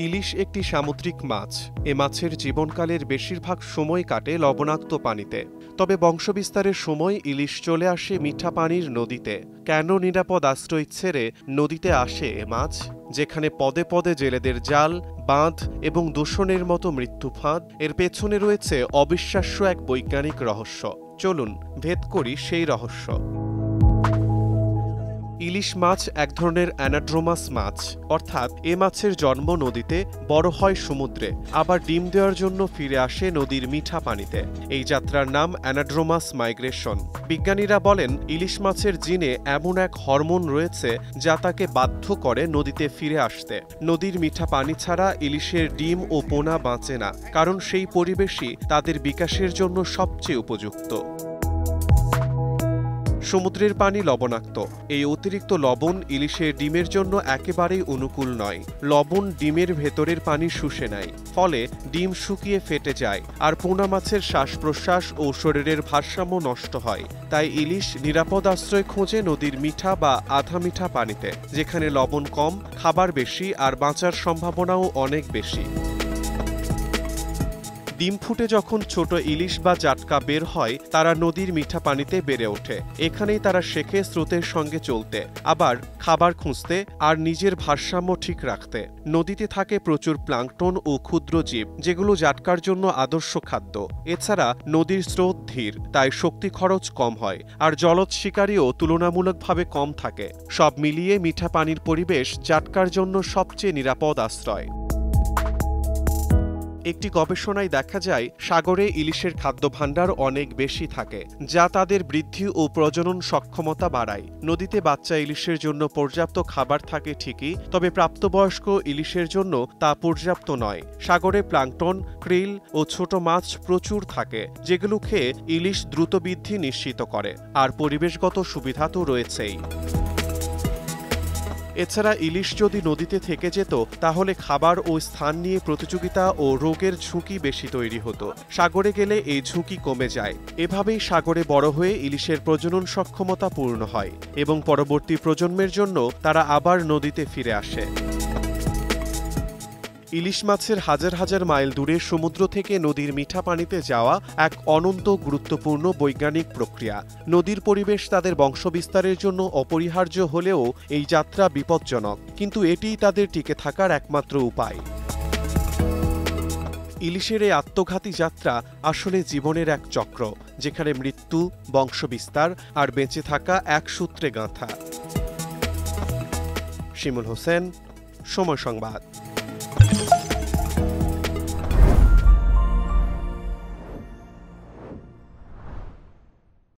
ইলিশ একটি সামুদ্রিক মাছ। এ মাছের জীবনকালের বেশিরভাগ সময় কাটে লবণাক্ত পানিতে। তবে বংশবিস্তারের সময় ইলিশ চলে আসে মিঠা পানির নদীতে। কেন নিরাপদ আশ্রয় ছেড়ে নদীতে আসে এ মাছ, যেখানে পদে পদে জেলেদের জাল, বাঁধ এবং দূষণের মতো মৃত্যু ফাঁদ? এর পেছনে রয়েছে অবিশ্বাস্য এক বৈজ্ঞানিক রহস্য। চলুন ভেদ করি সেই রহস্য। ইলিশ মাছ এক ধরনের অ্যানাড্রোমাস মাছ, অর্থাৎ এ মাছের জন্ম নদীতে, বড় হয় সমুদ্রে, আবার ডিম দেওয়ার জন্য ফিরে আসে নদীর মিঠা পানিতে। এই যাত্রার নাম অ্যানাড্রোমাস মাইগ্রেশন। বিজ্ঞানীরা বলেন, ইলিশ মাছের জিনে এমন এক হরমোন রয়েছে যা তাকে বাধ্য করে নদীতে ফিরে আসতে। নদীর মিঠা পানি ছাড়া ইলিশের ডিম ও পোনা বাঁচে না, কারণ সেই পরিবেশই তাদের বিকাশের জন্য সবচেয়ে উপযুক্ত। সমুদ্রের পানি লবণাক্ত। এই অতিরিক্ত লবণ ইলিশের ডিমের জন্য একেবারেই অনুকূল নয়। লবণ ডিমের ভেতরের পানি শুষে নেয়, ফলে ডিম শুকিয়ে ফেটে যায়, আর পোনা মাছের শ্বাস প্রশ্বাস ও শরীরের ভারসাম্য নষ্ট হয়। তাই ইলিশ নিরাপদ আশ্রয় খোঁজে নদীর মিঠা বা আধা মিঠা পানিতে, যেখানে লবণ কম, খাবার বেশি আর বাঁচার সম্ভাবনাও অনেক বেশি। ডিম ফুটে যখন ছোট ইলিশ বা জাটকা বের হয়, তারা নদীর মিঠা পানিতে বেড়ে ওঠে। এখানেই তারা শেখে স্রোতের সঙ্গে চলতে, আবার খাবার খুঁজতে আর নিজের ভারসাম্য ঠিক রাখতে। নদীতে থাকে প্রচুর প্লাঙ্কটন ও ক্ষুদ্র জীব, যেগুলো জাটকার জন্য আদর্শ খাদ্য। এছাড়া নদীর স্রোত ধীর, তাই শক্তি খরচ কম হয়, আর জলজ শিকারীও তুলনামূলকভাবে কম থাকে। সব মিলিয়ে মিঠা পানির পরিবেশ জাটকার জন্য সবচেয়ে নিরাপদ আশ্রয়। একটি গবেষণায় দেখা যায়, সাগরে ইলিশের খাদ্যভাণ্ডার অনেক বেশি থাকে, যা তাদের বৃদ্ধি ও প্রজনন সক্ষমতা বাড়ায়। নদীতে বাচ্চা ইলিশের জন্য পর্যাপ্ত খাবার থাকে ঠিকই, তবে প্রাপ্তবয়স্ক ইলিশের জন্য তা পর্যাপ্ত নয়। সাগরে প্লাঙ্কটন, ক্রিল ও ছোট মাছ প্রচুর থাকে, যেগুলো খেয়ে ইলিশ দ্রুত বৃদ্ধি নিশ্চিত করে। আর পরিবেশগত সুবিধা তো রয়েছেই। এছাড়া ইলিশ যদি নদীতে থেকে যেত, তাহলে খাবার ও স্থান নিয়ে প্রতিযোগিতা ও রোগের ঝুঁকি বেশি তৈরি হতো। সাগরে গেলে এই ঝুঁকি কমে যায়। এভাবেই সাগরে বড় হয়ে ইলিশের প্রজনন সক্ষমতা পূর্ণ হয় এবং পরবর্তী প্রজন্মের জন্য তারা আবার নদীতে ফিরে আসে। ইলিশ মাছের হাজার হাজার মাইল দূরে সমুদ্র থেকে নদীর মিঠা পানিতে যাওয়া এক অনন্ত গুরুত্বপূর্ণ বৈজ্ঞানিক প্রক্রিয়া। নদীর পরিবেশ তাদের বংশবিস্তারের জন্য অপরিহার্য হলেও এই যাত্রা বিপজ্জনক, কিন্তু এটিই তাদের টিকে থাকার একমাত্র উপায়। ইলিশের এই আত্মঘাতী যাত্রা আসলে জীবনের এক চক্র, যেখানে মৃত্যু, বংশবিস্তার আর বেঁচে থাকা এক সূত্রে গাঁথা। শিমুল হোসেন, সময় সংবাদ।